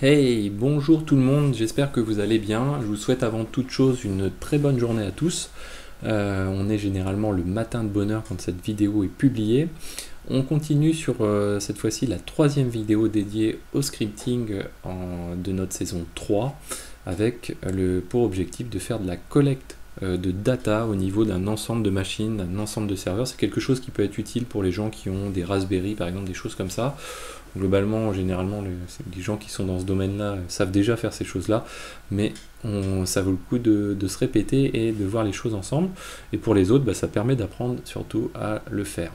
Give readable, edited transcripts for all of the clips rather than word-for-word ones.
Hey, bonjour tout le monde, j'espère que vous allez bien. Je vous souhaite avant toute chose une très bonne journée à tous. On est généralement le matin de bonne heure quand cette vidéo est publiée. On continue sur cette fois-ci la troisième vidéo dédiée au scripting de notre saison 3 avec pour objectif de faire de la collecte de data au niveau d'un ensemble de machines, d'un ensemble de serveurs. C'est quelque chose qui peut être utile pour les gens qui ont des Raspberry par exemple, des choses comme ça. Globalement, généralement, les gens qui sont dans ce domaine-là savent déjà faire ces choses-là, mais ça vaut le coup de se répéter et de voir les choses ensemble. Et pour les autres, ça permet d'apprendre surtout à le faire.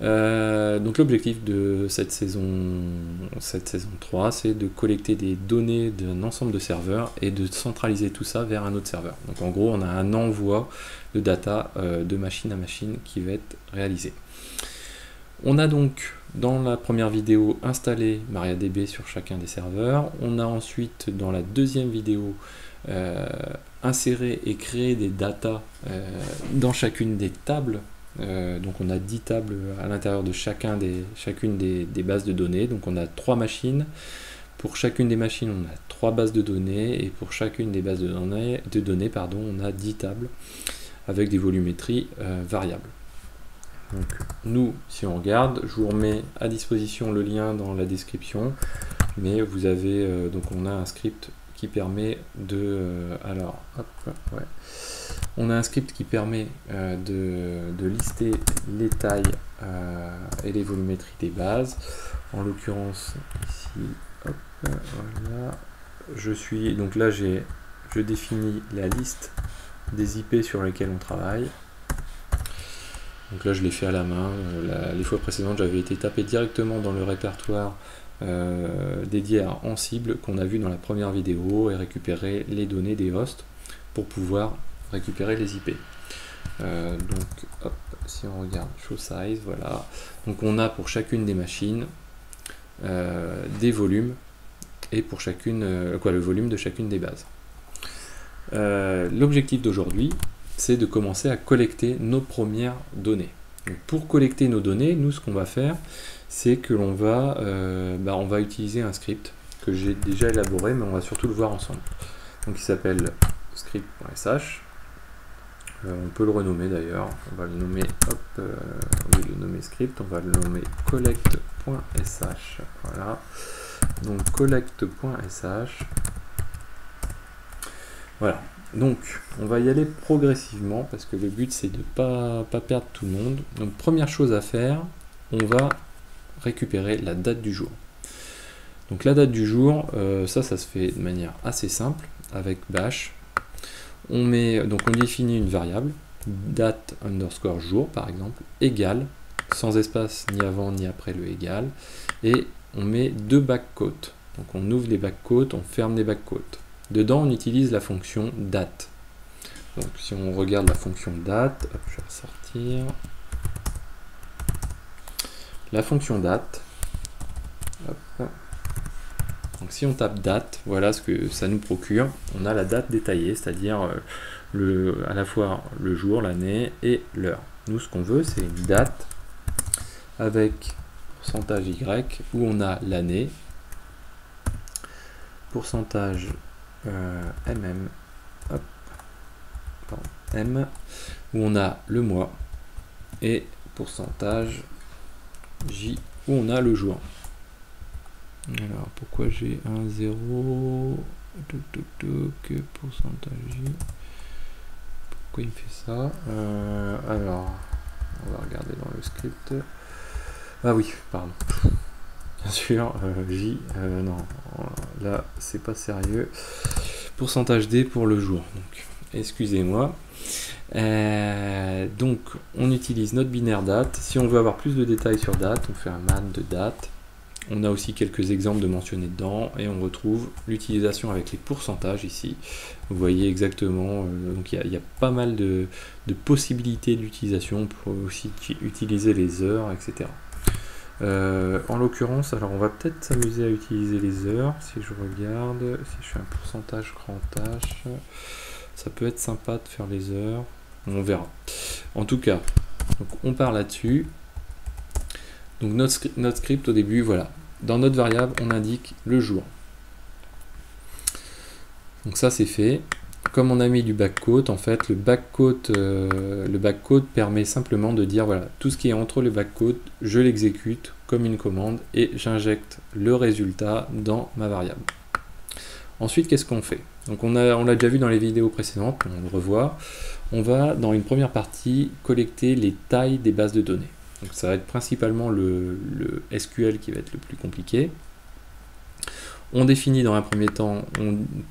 Donc l'objectif de cette saison 3, c'est de collecter des données d'un ensemble de serveurs et de centraliser tout ça vers un autre serveur. Donc en gros, on a un envoi de data de machine à machine qui va être réalisé. On a donc dans la première vidéo installé MariaDB sur chacun des serveurs. On a ensuite dans la deuxième vidéo inséré et créé des datas dans chacune des tables. Donc on a 10 tables à l'intérieur de chacune des bases de données. Donc on a 3 machines. Pour chacune des machines, on a 3 bases de données. Et pour chacune des bases de données, on a 10 tables avec des volumétries variables. Donc nous, si on regarde, je vous remets à disposition le lien dans la description, mais vous avez donc on a un script qui permet de on a un script qui permet de lister les tailles et les volumétries des bases. En l'occurrence ici, voilà, donc là je définis la liste des IP sur lesquels on travaille. Donc là je l'ai fait à la main. Les fois précédentes j'avais été tapé directement dans le répertoire dédié à Ansible qu'on a vu dans la première vidéo et récupérer les données des hosts pour pouvoir récupérer les IP. Donc hop, si on regarde show size, voilà. Donc on a pour chacune des machines des volumes et pour chacune le volume de chacune des bases. L'objectif d'aujourd'hui, c'est de commencer à collecter nos premières données. Donc pour collecter nos données, nous ce qu'on va faire, c'est que on va utiliser un script que j'ai déjà élaboré, mais on va surtout le voir ensemble. Donc il s'appelle script.sh. On peut le renommer d'ailleurs. On va le nommer, le nommer script. On va le nommer collect.sh. Voilà. Donc collect.sh. Voilà. Donc, on va y aller progressivement parce que le but c'est de pas perdre tout le monde. Donc, première chose à faire, on va récupérer la date du jour. Donc, la date du jour, ça se fait de manière assez simple avec bash. On définit une variable, date underscore jour par exemple, égale, sans espace ni avant ni après le égal, et on met 2 backquotes. Donc, on ouvre les backquotes, on ferme les backquotes. Dedans, on utilise la fonction date. Donc, si on regarde la fonction date, hop, je vais ressortir. La fonction date. Hop. Donc, si on tape date, voilà ce que ça nous procure. On a la date détaillée, c'est-à-dire à la fois le jour, l'année et l'heure. Nous, ce qu'on veut, c'est une date avec pourcentage Y où on a l'année, pourcentage M, où on a le mois, et pourcentage J, où on a le jour. Alors, pourquoi j'ai un 0, pourcentage J, pourquoi il me fait ça? Alors, on va regarder dans le script. Ah oui, pardon. Bien sûr, J, non, là c'est pas sérieux. Pourcentage D pour le jour, donc excusez-moi. Donc on utilise notre binaire date. Si on veut avoir plus de détails sur date, on fait un man de date. On a aussi quelques exemples de mentionnés dedans et on retrouve l'utilisation avec les pourcentages ici. Vous voyez exactement, donc il y a pas mal de possibilités d'utilisation. On peut aussi utiliser les heures, etc. En l'occurrence, alors on va peut-être s'amuser à utiliser les heures. Si je regarde, si je fais un pourcentage grand H, ça peut être sympa de faire les heures. On verra. En tout cas, donc on part là-dessus. Donc notre script au début, voilà. Dans notre variable, on indique le jour. Donc ça c'est fait. Comme on a mis du backcode, en fait, le backcode permet simplement de dire, voilà, tout ce qui est entre le backcode, je l'exécute comme une commande et j'injecte le résultat dans ma variable. Ensuite, qu'est-ce qu'on fait? Donc on l'a déjà vu dans les vidéos précédentes, on le revoit. On va, dans une première partie, collecter les tailles des bases de données. Donc ça va être principalement le SQL qui va être le plus compliqué. On définit dans un premier temps,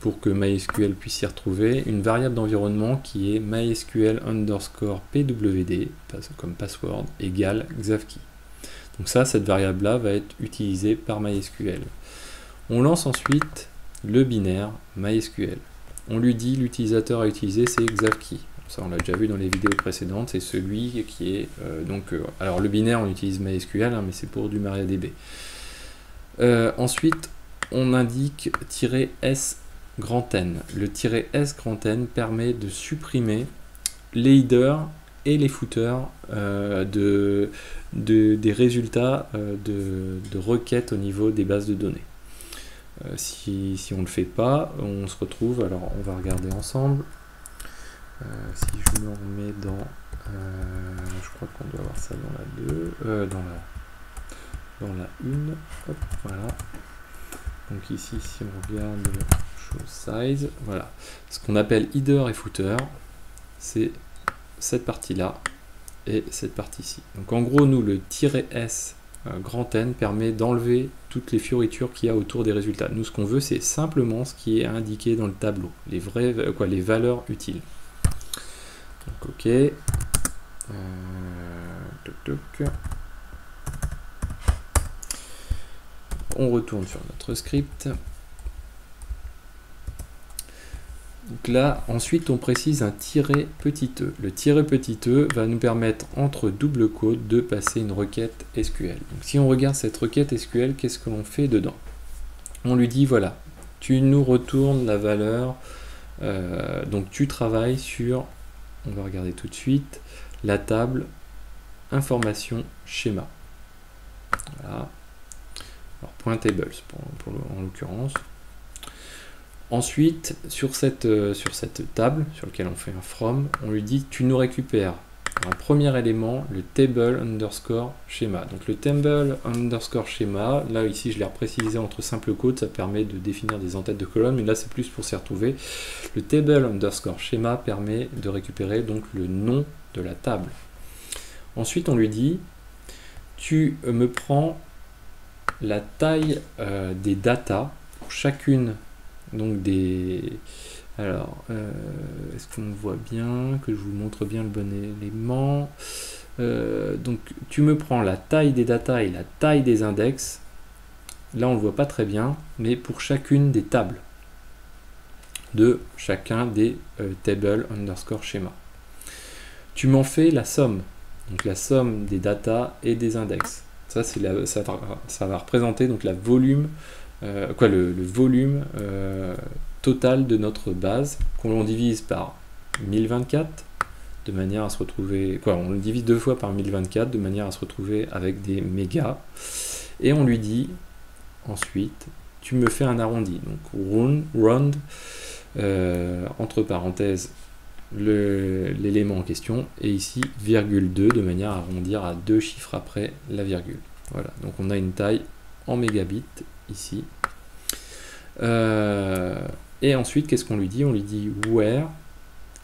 pour que MySQL puisse s'y retrouver, une variable d'environnement qui est MySQL underscore pwd, comme password, égale xavkey. Donc ça, cette variable-là va être utilisée par MySQL. On lance ensuite le binaire MySQL. On lui dit l'utilisateur à utiliser, c'est xavkey. Ça, on l'a déjà vu dans les vidéos précédentes, c'est celui qui est... alors le binaire, on utilise MySQL, hein, mais c'est pour du MariaDB. Ensuite, on indique "-s grand N". Le "-s grand N permet de supprimer les headers et les footers des résultats de requêtes au niveau des bases de données. Si on ne le fait pas, on se retrouve, alors on va regarder ensemble. Si je me remets dans... je crois qu'on doit avoir ça dans la 2, dans la 1, hop, voilà. Donc ici, si on regarde show size, voilà. Ce qu'on appelle header et footer, c'est cette partie-là et cette partie-ci. Donc en gros, nous, le "-s grand N permet d'enlever toutes les fioritures qu'il y a autour des résultats. Nous, ce qu'on veut, c'est simplement ce qui est indiqué dans le tableau, les valeurs utiles. Donc ok. On retourne sur notre script. Donc là, ensuite, on précise un "-e". Le "-e" va nous permettre, entre double quotes, de passer une requête SQL. Donc si on regarde cette requête SQL, qu'est-ce que l'on fait dedans? On lui dit, voilà, tu nous retournes la valeur, donc tu travailles sur, on va regarder tout de suite, la table information schéma. Voilà. Alors, point tables en l'occurrence. Ensuite, sur cette table sur laquelle on fait un from, on lui dit tu nous récupères un premier élément, le table underscore schéma. Donc le table underscore schéma, là ici je l'ai reprécisé entre simple quotes, ça permet de définir des entêtes de colonnes, mais là c'est plus pour s'y retrouver. Le table underscore schéma permet de récupérer donc le nom de la table. Ensuite on lui dit tu me prends la taille des datas pour chacune donc des... Alors, est-ce qu'on voit bien, que je vous montre bien le bon élément? Donc, tu me prends la taille des datas et la taille des index. Là, on ne le voit pas très bien, mais pour chacune des tables de chacun des table underscore schéma. Tu m'en fais la somme, donc la somme des datas et des index. Ça, ça va représenter donc le volume total de notre base, qu'on divise par 1024, de manière à se retrouver... on le divise 2 fois par 1024, de manière à se retrouver avec des mégas. Et on lui dit, ensuite, tu me fais un arrondi. Donc, round, entre parenthèses, l'élément en question, et ici, virgule 2, de manière à arrondir à 2 chiffres après la virgule. Voilà, donc on a une taille en mégabits, ici. Et ensuite, qu'est-ce qu'on lui dit? On lui dit where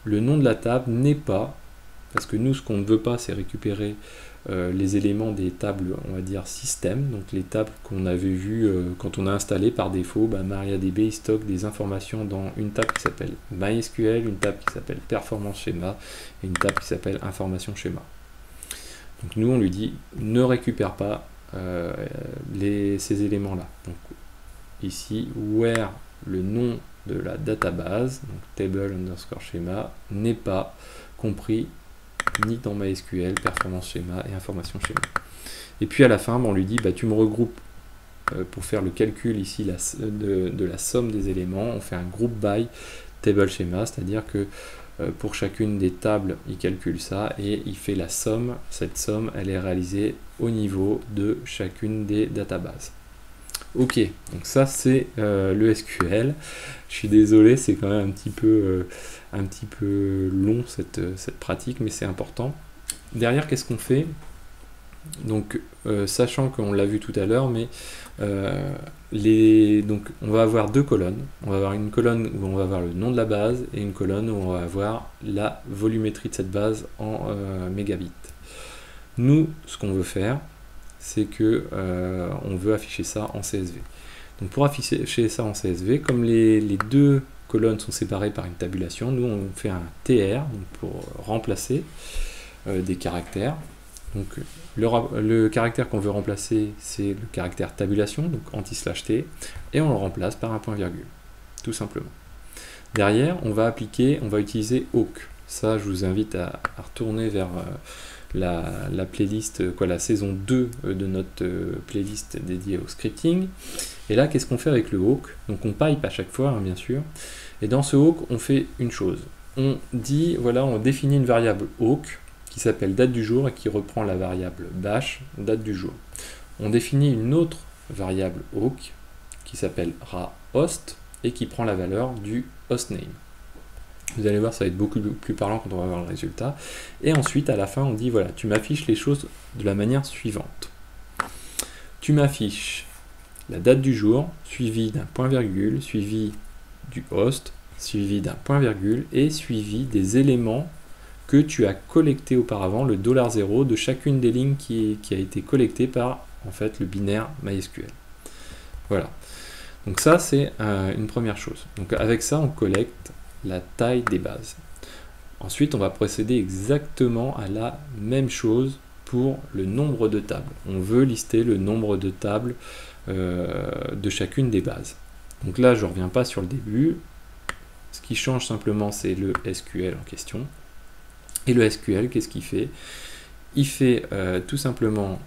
le nom de la table n'est pas, parce que nous, ce qu'on ne veut pas, c'est récupérer les éléments des tables, on va dire système, donc les tables qu'on avait vues quand on a installé par défaut. MariaDB stocke des informations dans une table qui s'appelle MySQL, une table qui s'appelle Performance Schéma et une table qui s'appelle Information Schéma. Donc nous, on lui dit ne récupère pas ces éléments-là. Donc ici, where le nom de la database, donc table underscore schéma, n'est pas compris ni dans MySQL, performance schéma et information schéma. Et puis à la fin, on lui dit tu me regroupes pour faire le calcul ici de la somme des éléments. On fait un group by table schéma, c'est-à-dire que pour chacune des tables, il calcule ça et il fait la somme. Cette somme, elle est réalisée au niveau de chacune des databases. Ok, donc ça c'est le SQL. Je suis désolé, c'est quand même un petit peu long cette pratique, mais c'est important. Derrière, qu'est-ce qu'on fait? Donc, sachant qu'on l'a vu tout à l'heure, mais donc on va avoir deux colonnes. On va avoir une colonne où on va avoir le nom de la base et une colonne où on va avoir la volumétrie de cette base en mégabits. Nous, ce qu'on veut faire, c'est que on veut afficher ça en CSV. Donc pour afficher ça en CSV, comme les deux colonnes sont séparées par une tabulation, nous on fait un TR donc pour remplacer des caractères. Donc le caractère qu'on veut remplacer, c'est le caractère tabulation, donc anti/t, et on le remplace par un point virgule, tout simplement. Derrière, on va utiliser awk. Ça, je vous invite à retourner vers la playlist, la saison 2 de notre playlist dédiée au scripting. Et là, qu'est-ce qu'on fait avec le awk? Donc on pipe à chaque fois, hein, bien sûr. Et dans ce awk, on fait une chose. On dit, voilà, on définit une variable awk qui s'appelle date du jour et qui reprend la variable bash date du jour. On définit une autre variable awk qui s'appellera host et qui prend la valeur du hostname. Vous allez voir, ça va être beaucoup plus parlant quand on va voir le résultat. Et ensuite, à la fin, on dit, voilà, tu m'affiches les choses de la manière suivante. Tu m'affiches la date du jour, suivi d'un point virgule, suivi du host, suivi d'un point virgule, et suivi des éléments que tu as collectés auparavant, le $0 de chacune des lignes qui a été collectée par, en fait, le binaire MySQL. Voilà. Donc ça, c'est une première chose. Donc avec ça, on collecte la taille des bases. Ensuite, on va procéder exactement à la même chose pour le nombre de tables. On veut lister le nombre de tables de chacune des bases. Donc là, je ne reviens pas sur le début. Ce qui change simplement, c'est le SQL en question. Et le SQL, qu'est-ce qu'il fait? Il fait tout simplement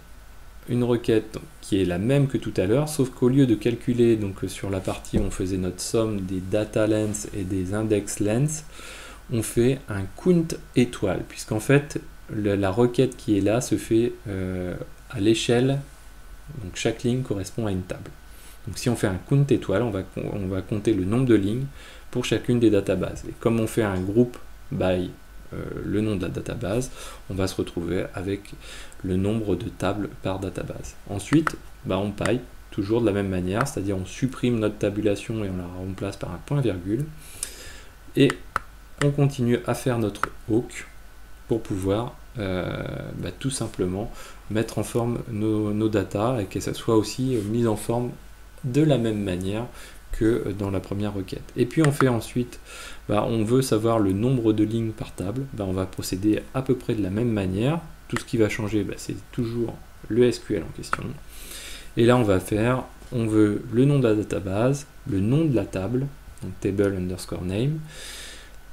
une requête qui est la même que tout à l'heure, sauf qu'au lieu de calculer, donc sur la partie où on faisait notre somme des data lengths et des index lengths, on fait un count étoile, puisqu'en fait, la requête qui est là se fait à l'échelle, donc chaque ligne correspond à une table. Donc si on fait un count étoile, on va compter le nombre de lignes pour chacune des databases. Et comme on fait un groupe by le nom de la database, on va se retrouver avec le nombre de tables par database. Ensuite, on pipe toujours de la même manière, c'est-à-dire on supprime notre tabulation et on la remplace par un point virgule. Et on continue à faire notre awk pour pouvoir tout simplement mettre en forme nos datas et que ça soit aussi mis en forme de la même manière que dans la première requête. Et puis on fait ensuite, on veut savoir le nombre de lignes par table, on va procéder à peu près de la même manière. Tout ce qui va changer, c'est toujours le SQL en question. Et là on va faire, on veut le nom de la database, le nom de la table, donc table underscore name,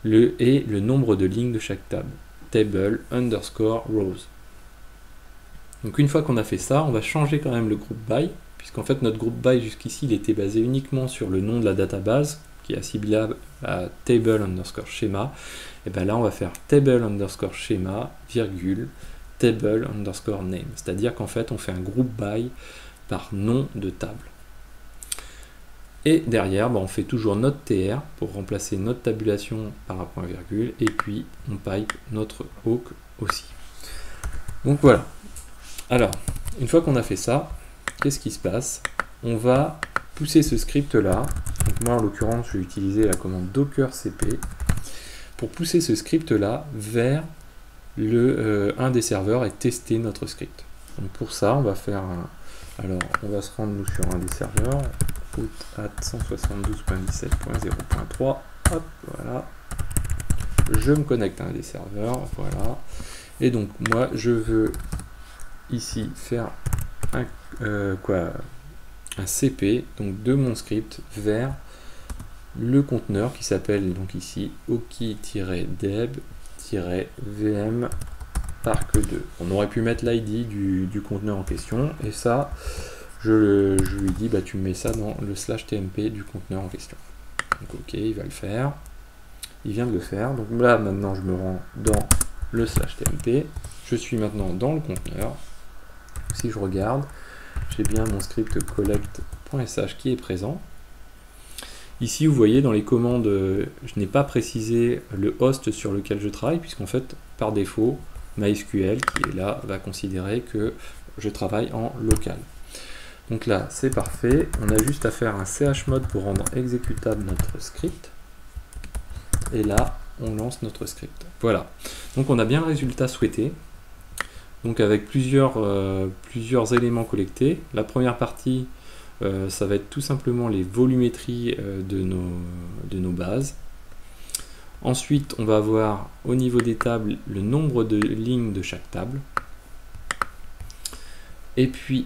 et le nombre de lignes de chaque table, table underscore rows. Donc une fois qu'on a fait ça, on va changer quand même le groupe by, puisqu'en fait notre groupe by jusqu'ici il était basé uniquement sur le nom de la database, qui est assimilable à table underscore schema. Et bien là on va faire table underscore schema, virgule, table underscore name. C'est-à-dire qu'en fait on fait un groupe by par nom de table. Et derrière, on fait toujours notre TR pour remplacer notre tabulation par un point virgule, et puis on pipe notre awk aussi. Donc voilà. Alors, une fois qu'on a fait ça, qu'est-ce qui se passe? On va pousser ce script-là. Donc moi, en l'occurrence, je vais utiliser la commande docker cp pour pousser ce script-là vers un des serveurs et tester notre script. Donc pour ça, on va faire alors, on va se rendre nous sur un des serveurs, out at 172.17.0.3. Hop, voilà. Je me connecte à un des serveurs, voilà. Et donc moi, je veux ici faire un CP donc de mon script vers le conteneur qui s'appelle donc ici oki-deb-vm parc2. On aurait pu mettre l'id du conteneur en question, et ça je lui dis tu mets ça dans le /tmp du conteneur en question. Donc ok, il va le faire, il vient de le faire. Donc là maintenant je me rends dans le /tmp, je suis maintenant dans le conteneur. Si je regarde, j'ai bien mon script collect .sh qui est présent. Ici, vous voyez dans les commandes, je n'ai pas précisé le host sur lequel je travaille, puisqu'en fait, par défaut, MySQL, qui est là, va considérer que je travaille en local. Donc là, c'est parfait. On a juste à faire un chmod pour rendre exécutable notre script. Et là, on lance notre script. Voilà. Donc on a bien le résultat souhaité. Donc avec plusieurs éléments collectés. La première partie, ça va être tout simplement les volumétries de nos bases. Ensuite, on va avoir au niveau des tables le nombre de lignes de chaque table. Et puis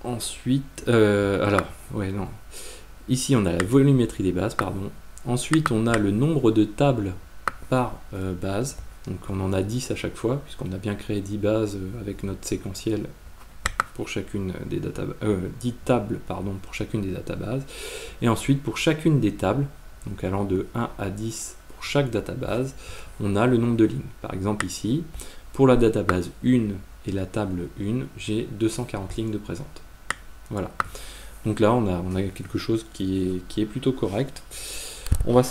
ensuite, ici on a la volumétrie des bases, pardon. Ensuite, on a le nombre de tables par base. Donc on en a 10 à chaque fois, puisqu'on a bien créé 10 bases avec notre séquentiel pour chacune des 10 tables pour chacune des databases. Et ensuite, pour chacune des tables, donc allant de 1 à 10 pour chaque database, on a le nombre de lignes. Par exemple ici, pour la database 1 et la table 1, j'ai 240 lignes de présente. Voilà. Donc là, on a quelque chose qui est plutôt correct. On va